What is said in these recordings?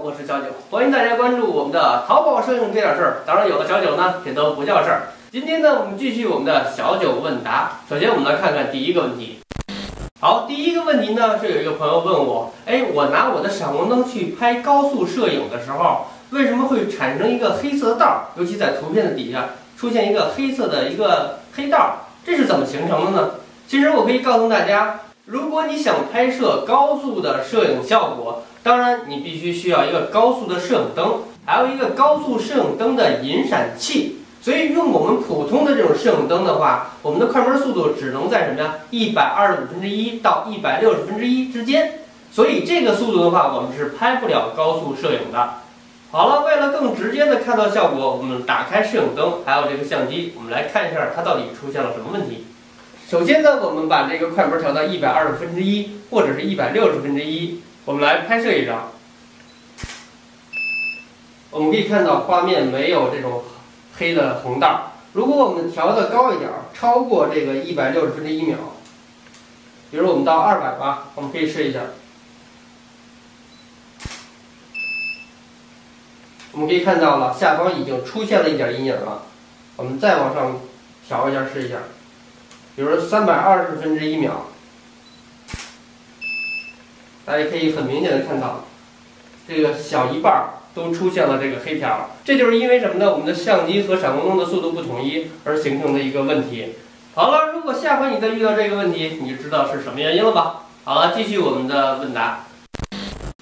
我是小九，欢迎大家关注我们的淘宝摄影这点事儿。当然，有了小九呢，这都不叫事儿。今天呢，我们继续我们的小九问答。首先，我们来看看第一个问题。好，第一个问题呢，是有一个朋友问我，我拿我的闪光灯去拍高速摄影的时候，为什么会产生一个黑色的道儿？尤其在图片的底下出现一个黑色的一个黑道儿，这是怎么形成的呢？其实我可以告诉大家，如果你想拍摄高速的摄影效果，当然你必须需要一个高速的摄影灯，还有一个高速摄影灯的引闪器。所以用我们普通的这种摄影灯的话，我们的快门速度只能在什么呀？125分之1到160分之1之间。所以这个速度的话，我们是拍不了高速摄影的。好了，为了更直接的看到效果，我们打开摄影灯，还有这个相机，我们来看一下它到底出现了什么问题。首先呢，我们把这个快门调到120分之1或者是160分之1，我们来拍摄一张。我们可以看到画面没有这种黑的横道。如果我们调的高一点，超过这个160分之1秒，比如我们到200吧，我们可以试一下。我们可以看到了，下方已经出现了一点阴影了。我们再往上调一下，试一下。比如320分之1秒，大家可以很明显的看到，这个小一半都出现了这个黑条。这就是因为什么呢？我们的相机和闪光灯的速度不统一而形成的一个问题。好了，如果下回你再遇到这个问题，你就知道是什么原因了吧？好了，继续我们的问答。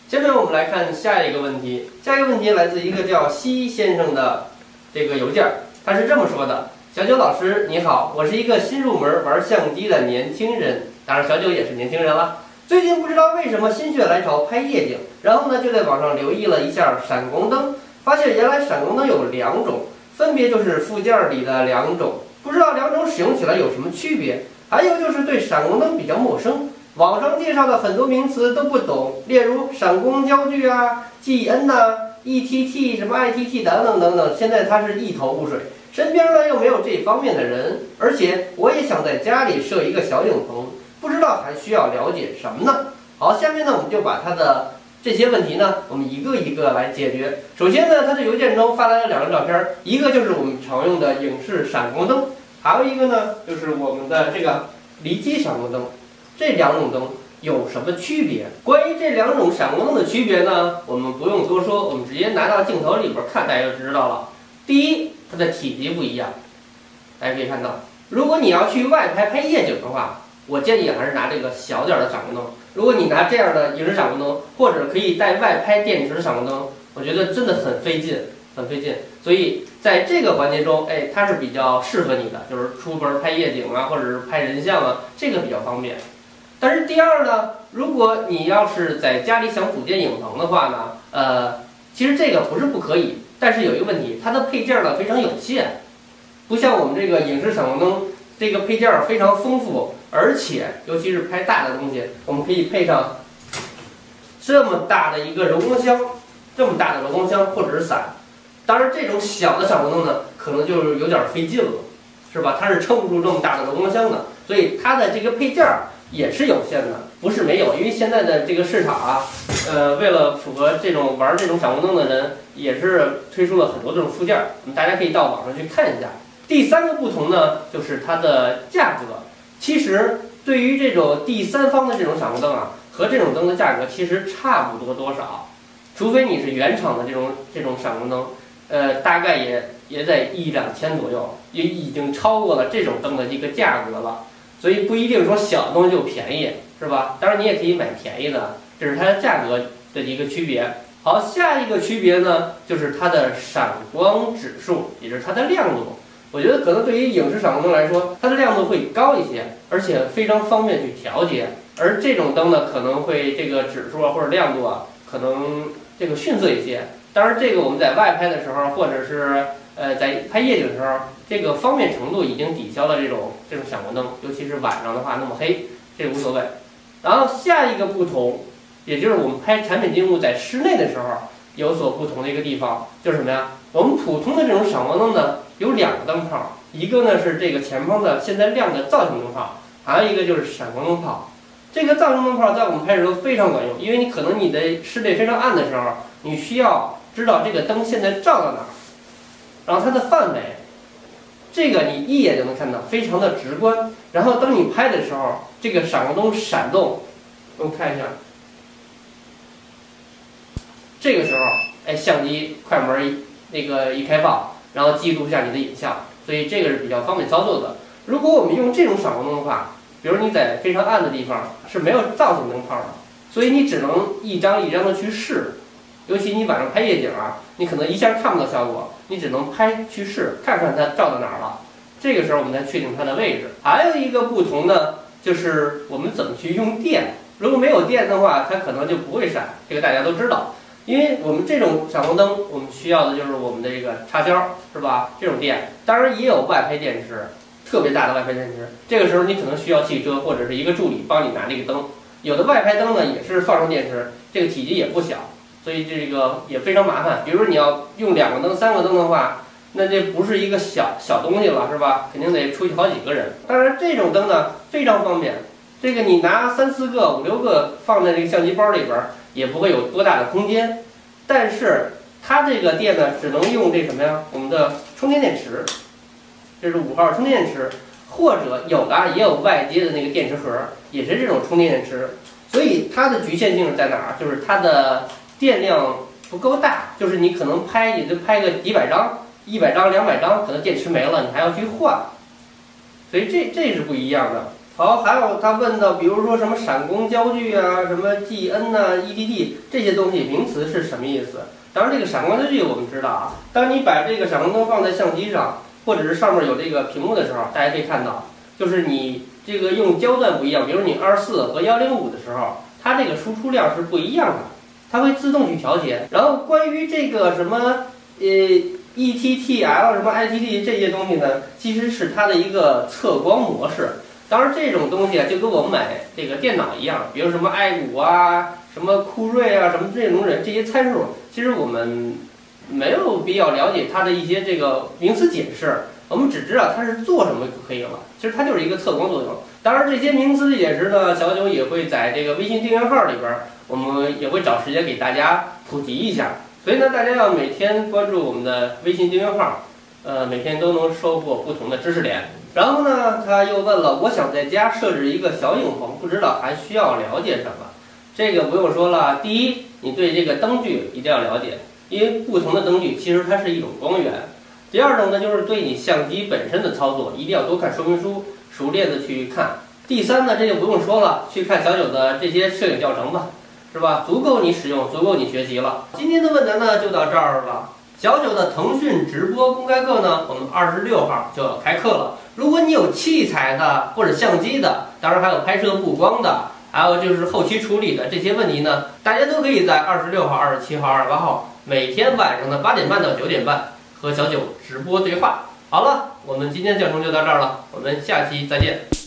下面我们来看下一个问题。下一个问题来自一个叫西先生的这个邮件，他是这么说的：小九老师你好，我是一个新入门玩相机的年轻人，当然小九也是年轻人了。最近不知道为什么心血来潮拍夜景，然后呢就在网上留意了一下闪光灯，发现原来闪光灯有2种，分别就是附件里的2种，不知道2种使用起来有什么区别。还有就是对闪光灯比较陌生，网上介绍的很多名词都不懂，例如闪光焦距啊、GN 呐、ETT 什么 ITT 等等等等，现在他是一头雾水。身边呢又没有这方面的人，而且我也想在家里设一个小影棚，不知道还需要了解什么呢？好，下面呢我们就把他的这些问题呢，我们一个一个来解决。首先呢，他的邮件中发来了2张照片，一个就是我们常用的影视闪光灯，还有一个呢就是我们的这个离机闪光灯。这2种灯有什么区别？关于这2种闪光灯的区别呢，我们不用多说，我们直接拿到镜头里边看，大家就知道了。第一，它的体积不一样。大家可以看到，如果你要去外拍夜景的话，我建议还是拿这个小点的闪光灯。如果你拿这样的影视闪光灯，或者可以带外拍电池闪光灯，我觉得真的很费劲，很费劲。所以在这个环节中，它是比较适合你的，就是出门拍夜景啊，或者是拍人像啊，这个比较方便。但是第二呢，如果你要是在家里想组建影棚的话呢，其实这个不是不可以，但是有一个问题，它的配件呢非常有限，不像我们这个影视闪光灯，这个配件非常丰富，而且尤其是拍大的东西，我们可以配上这么大的一个柔光箱，或者是伞。当然，这种小的闪光灯呢，可能就是有点费劲了，是吧？它是撑不住这么大的柔光箱的，所以它的这个配件也是有限的，不是没有。因为现在的这个市场啊，为了符合这种玩这种闪光灯的人，也是推出了很多这种附件，大家可以到网上去看一下。第3个不同呢，就是它的价格。其实对于这种第三方的这种闪光灯啊，和这种灯的价格其实差不多多少，除非你是原厂的这种闪光灯，大概也在1-2千左右，也已经超过了这种灯的一个价格了。所以不一定说小的东西就便宜，是吧？当然你也可以买便宜的，这是它的价格的一个区别。好，下一个区别呢，就是它的闪光指数，也就是它的亮度。我觉得可能对于影视闪光灯来说，它的亮度会高一些，而且非常方便去调节。而这种灯呢，可能会这个指数啊或者亮度啊，可能这个逊色一些。当然，这个我们在外拍的时候，或者是在拍夜景的时候，这个方便程度已经抵消了这种闪光灯，尤其是晚上的话那么黑，这个无所谓。然后下一个不同，也就是我们拍产品进入在室内的时候有所不同的一个地方，就是什么呀？我们普通的这种闪光灯呢，有2个灯泡，一个呢是这个前方的现在亮的造型灯泡，还有一个就是闪光灯泡。这个藏形灯泡在我们拍摄时候非常管用，因为你可能你的室内非常暗的时候，你需要知道这个灯现在照到哪儿，然后它的范围，这个你一眼就能看到，非常的直观。然后当你拍的时候，这个闪光灯闪动，我们看一下，这个时候，哎，相机快门一开放，然后记录一下你的影像，所以这个是比较方便操作的。如果我们用这种闪光灯的话，比如你在非常暗的地方是没有造型灯泡的，所以你只能一张一张的去试。尤其你晚上拍夜景啊，你可能一下看不到效果，你只能拍去试，看看它照到哪儿了。这个时候我们才确定它的位置。还有一个不同呢，就是我们怎么去用电。如果没有电的话，它可能就不会闪，这个大家都知道。因为我们这种闪光灯，我们需要的就是我们的这个插销，是吧？这种电，当然也有外拍电池。特别大的外拍电池，这个时候你可能需要汽车或者是一个助理帮你拿这个灯。有的外拍灯呢也是放上电池，这个体积也不小，所以这个也非常麻烦。比如说你要用2个灯、3个灯的话，那这不是一个小东西了，是吧？肯定得出去好几个人。当然这种灯呢非常方便，这个你拿3、4个、5、6个放在这个相机包里边，也不会有多大的空间。但是它这个电呢，只能用这什么呀？我们的充电电池。这是5号充电电池，或者有的也有外接的那个电池盒，也是这种充电电池。所以它的局限性在哪儿？就是它的电量不够大，就是你可能也就拍个几百张，100张、200张，可能电池没了，你还要去换。所以这是不一样的。好，还有他问到，比如说什么闪光焦距啊，什么 GN 啊、EDD 这些东西，名词是什么意思？当然，这个闪光焦距我们知道啊，当你把这个闪光灯放在相机上，或者是上面有这个屏幕的时候，大家可以看到，就是你这个用焦段不一样，比如你24和105的时候，它这个输出量是不一样的，它会自动去调节。然后关于这个什么ETTL 什么 ITT 这些东西呢，其实是它的一个测光模式。当然这种东西啊，就跟我们买这个电脑一样，比如什么 i5啊、什么酷睿啊、什么这种这些参数，其实我们没有必要了解它的一些这个名词解释，我们只知道它是做什么就可以了。其实它就是一个测光作用。当然，这些名词解释呢，小九也会在这个微信订阅号里边，我们也会找时间给大家普及一下。所以呢，大家要每天关注我们的微信订阅号，每天都能收获不同的知识点。然后呢，他又问了，我想在家设置一个小影棚，不知道还需要了解什么？这个不用说了，第一，你对这个灯具一定要了解。因为不同的灯具其实它是一种光源。第二种呢，就是对你相机本身的操作一定要多看说明书，熟练的去看。第三呢，这就不用说了，去看小九的这些摄影教程吧，是吧？足够你使用，足够你学习了。今天的问答呢就到这儿了。小九的腾讯直播公开课呢，我们26号就要开课了。如果你有器材的或者相机的，当然还有拍摄布光的，还有就是后期处理的这些问题呢，大家都可以在26号、27号、28号每天晚上的8点半到9点半和小九直播对话。好了，我们今天的教程就到这儿了，我们下期再见。